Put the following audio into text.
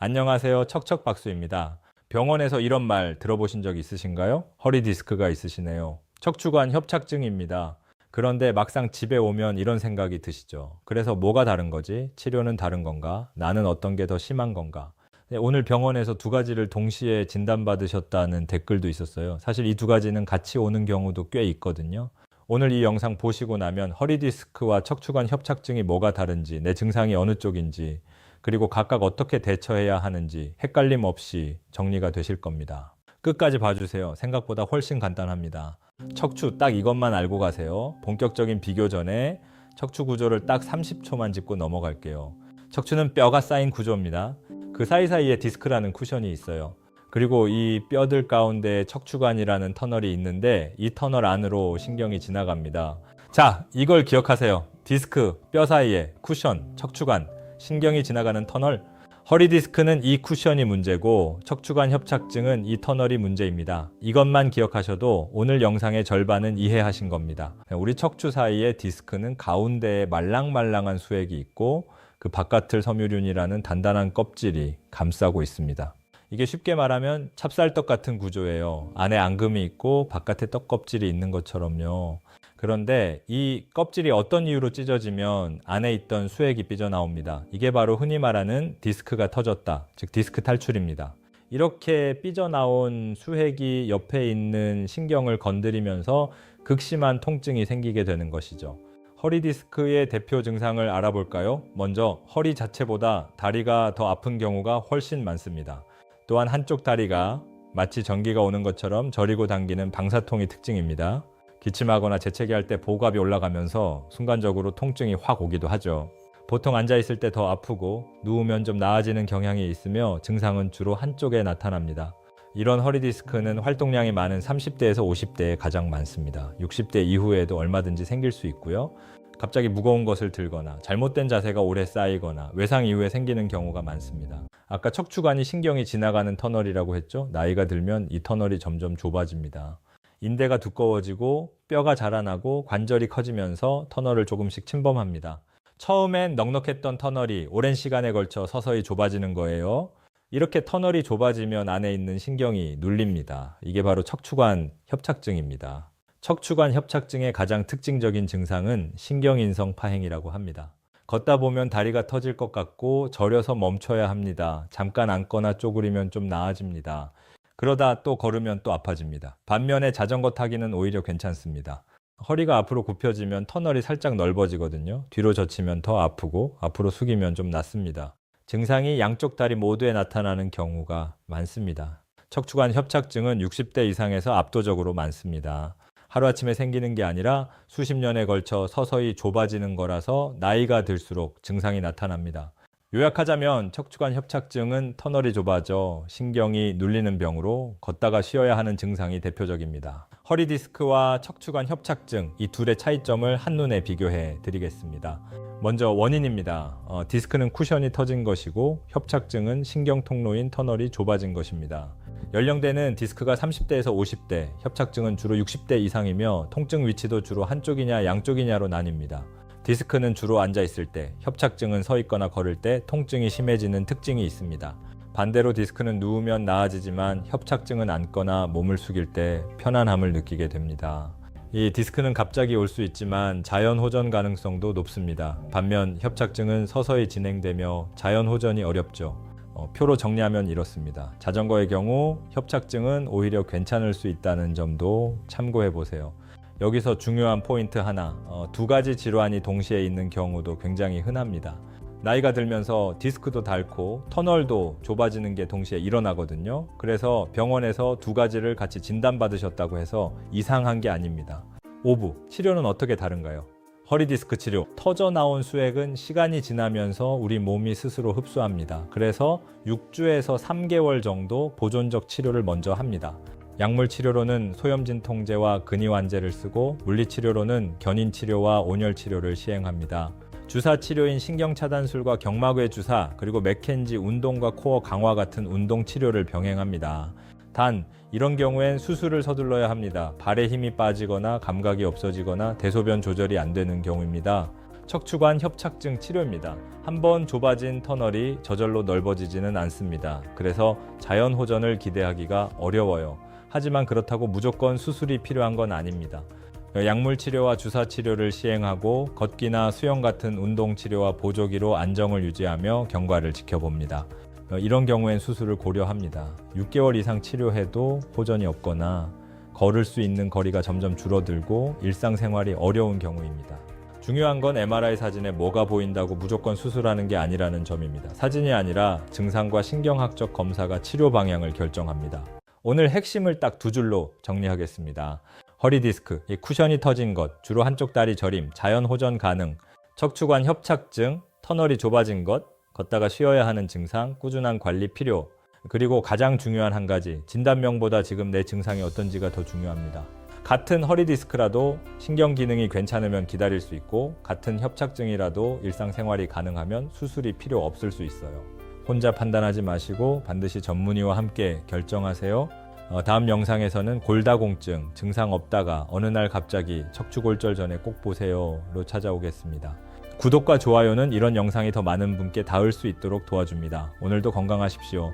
안녕하세요. 척척박수입니다. 병원에서 이런 말 들어보신 적 있으신가요? 허리 디스크가 있으시네요. 척추관 협착증입니다. 그런데 막상 집에 오면 이런 생각이 드시죠. 그래서 뭐가 다른 거지? 치료는 다른 건가? 나는 어떤 게 더 심한 건가? 네, 오늘 병원에서 두 가지를 동시에 진단받으셨다는 댓글도 있었어요. 사실 이 두 가지는 같이 오는 경우도 꽤 있거든요. 오늘 이 영상 보시고 나면 허리 디스크와 척추관 협착증이 뭐가 다른지, 내 증상이 어느 쪽인지, 그리고 각각 어떻게 대처해야 하는지 헷갈림 없이 정리가 되실 겁니다. 끝까지 봐주세요. 생각보다 훨씬 간단합니다. 척추 딱 이것만 알고 가세요. 본격적인 비교 전에 척추 구조를 딱 30초만 짚고 넘어갈게요. 척추는 뼈가 쌓인 구조입니다. 그 사이사이에 디스크라는 쿠션이 있어요. 그리고 이 뼈들 가운데 척추관이라는 터널이 있는데 이 터널 안으로 신경이 지나갑니다. 자, 이걸 기억하세요. 디스크, 뼈 사이에 쿠션, 척추관, 신경이 지나가는 터널. 허리 디스크는 이 쿠션이 문제고 척추관 협착증은 이 터널이 문제입니다. 이것만 기억하셔도 오늘 영상의 절반은 이해하신 겁니다. 우리 척추 사이에 디스크는 가운데에 말랑말랑한 수액이 있고 그 바깥을 섬유륜이라는 단단한 껍질이 감싸고 있습니다. 이게 쉽게 말하면 찹쌀떡 같은 구조예요. 안에 앙금이 있고 바깥에 떡 껍질이 있는 것처럼요. 그런데 이 껍질이 어떤 이유로 찢어지면 안에 있던 수액이 삐져나옵니다. 이게 바로 흔히 말하는 디스크가 터졌다, 즉 디스크 탈출입니다. 이렇게 삐져나온 수액이 옆에 있는 신경을 건드리면서 극심한 통증이 생기게 되는 것이죠. 허리 디스크의 대표 증상을 알아볼까요? 먼저 허리 자체보다 다리가 더 아픈 경우가 훨씬 많습니다. 또한 한쪽 다리가 마치 전기가 오는 것처럼 저리고 당기는 방사통이 특징입니다. 기침하거나 재채기 할 때 복압이 올라가면서 순간적으로 통증이 확 오기도 하죠. 보통 앉아있을 때 더 아프고 누우면 좀 나아지는 경향이 있으며 증상은 주로 한쪽에 나타납니다. 이런 허리 디스크는 활동량이 많은 30대에서 50대에 가장 많습니다. 60대 이후에도 얼마든지 생길 수 있고요. 갑자기 무거운 것을 들거나 잘못된 자세가 오래 쌓이거나 외상 이후에 생기는 경우가 많습니다. 아까 척추관이 신경이 지나가는 터널이라고 했죠? 나이가 들면 이 터널이 점점 좁아집니다. 인대가 두꺼워지고 뼈가 자라나고 관절이 커지면서 터널을 조금씩 침범합니다. 처음엔 넉넉했던 터널이 오랜 시간에 걸쳐 서서히 좁아지는 거예요. 이렇게 터널이 좁아지면 안에 있는 신경이 눌립니다. 이게 바로 척추관 협착증입니다. 척추관 협착증의 가장 특징적인 증상은 신경인성 파행이라고 합니다. 걷다 보면 다리가 터질 것 같고 저려서 멈춰야 합니다. 잠깐 앉거나 쪼그리면 좀 나아집니다. 그러다 또 걸으면 또 아파집니다. 반면에 자전거 타기는 오히려 괜찮습니다. 허리가 앞으로 굽혀지면 터널이 살짝 넓어지거든요. 뒤로 젖히면 더 아프고 앞으로 숙이면 좀 낫습니다. 증상이 양쪽 다리 모두에 나타나는 경우가 많습니다. 척추관 협착증은 60대 이상에서 압도적으로 많습니다. 하루아침에 생기는 게 아니라 수십 년에 걸쳐 서서히 좁아지는 거라서 나이가 들수록 증상이 나타납니다. 요약하자면 척추관 협착증은 터널이 좁아져 신경이 눌리는 병으로 걷다가 쉬어야 하는 증상이 대표적입니다. 허리 디스크와 척추관 협착증, 이 둘의 차이점을 한눈에 비교해 드리겠습니다. 먼저 원인입니다. 디스크는 쿠션이 터진 것이고 협착증은 신경 통로인 터널이 좁아진 것입니다. 연령대는 디스크가 30대에서 50대, 협착증은 주로 60대 이상이며 통증 위치도 주로 한쪽이냐 양쪽이냐로 나뉩니다. 디스크는 주로 앉아있을 때, 협착증은 서 있거나 걸을 때 통증이 심해지는 특징이 있습니다. 반대로 디스크는 누우면 나아지지만 협착증은 앉거나 몸을 숙일 때 편안함을 느끼게 됩니다. 이 디스크는 갑자기 올 수 있지만 자연 호전 가능성도 높습니다. 반면 협착증은 서서히 진행되며 자연 호전이 어렵죠. 표로 정리하면 이렇습니다. 자전거의 경우 협착증은 오히려 괜찮을 수 있다는 점도 참고해 보세요. 여기서 중요한 포인트 하나, 두 가지 질환이 동시에 있는 경우도 굉장히 흔합니다. 나이가 들면서 디스크도 닳고 터널도 좁아지는 게 동시에 일어나거든요. 그래서 병원에서 두 가지를 같이 진단받으셨다고 해서 이상한 게 아닙니다. 5부, 치료는 어떻게 다른가요? 허리 디스크 치료, 터져나온 수액은 시간이 지나면서 우리 몸이 스스로 흡수합니다. 그래서 6주에서 3개월 정도 보존적 치료를 먼저 합니다. 약물 치료로는 소염진 통제와 근이완제를 쓰고 물리치료로는 견인 치료와 온열 치료를 시행합니다. 주사 치료인 신경차단술과 경막외 주사, 그리고 맥켄지 운동과 코어 강화 같은 운동 치료를 병행합니다. 단 이런 경우엔 수술을 서둘러야 합니다. 발에 힘이 빠지거나 감각이 없어지거나 대소변 조절이 안 되는 경우입니다. 척추관 협착증 치료입니다. 한번 좁아진 터널이 저절로 넓어지지는 않습니다. 그래서 자연 호전을 기대하기가 어려워요. 하지만 그렇다고 무조건 수술이 필요한 건 아닙니다. 약물 치료와 주사 치료를 시행하고 걷기나 수영 같은 운동 치료와 보조기로 안정을 유지하며 경과를 지켜봅니다. 이런 경우엔 수술을 고려합니다. 6개월 이상 치료해도 호전이 없거나 걸을 수 있는 거리가 점점 줄어들고 일상생활이 어려운 경우입니다. 중요한 건 MRI 사진에 뭐가 보인다고 무조건 수술하는 게 아니라는 점입니다. 사진이 아니라 증상과 신경학적 검사가 치료 방향을 결정합니다. 오늘 핵심을 딱 두 줄로 정리하겠습니다. 허리 디스크, 이 쿠션이 터진 것, 주로 한쪽 다리 저림, 자연 호전 가능, 척추관 협착증, 터널이 좁아진 것, 걷다가 쉬어야 하는 증상, 꾸준한 관리 필요, 그리고 가장 중요한 한 가지, 진단명보다 지금 내 증상이 어떤지가 더 중요합니다. 같은 허리 디스크라도 신경 기능이 괜찮으면 기다릴 수 있고 같은 협착증이라도 일상생활이 가능하면 수술이 필요 없을 수 있어요. 혼자 판단하지 마시고 반드시 전문의와 함께 결정하세요. 다음 영상에서는 골다공증, 증상 없다가 어느 날 갑자기 척추골절 전에 꼭 보세요로 찾아오겠습니다. 구독과 좋아요는 이런 영상이 더 많은 분께 닿을 수 있도록 도와줍니다. 오늘도 건강하십시오.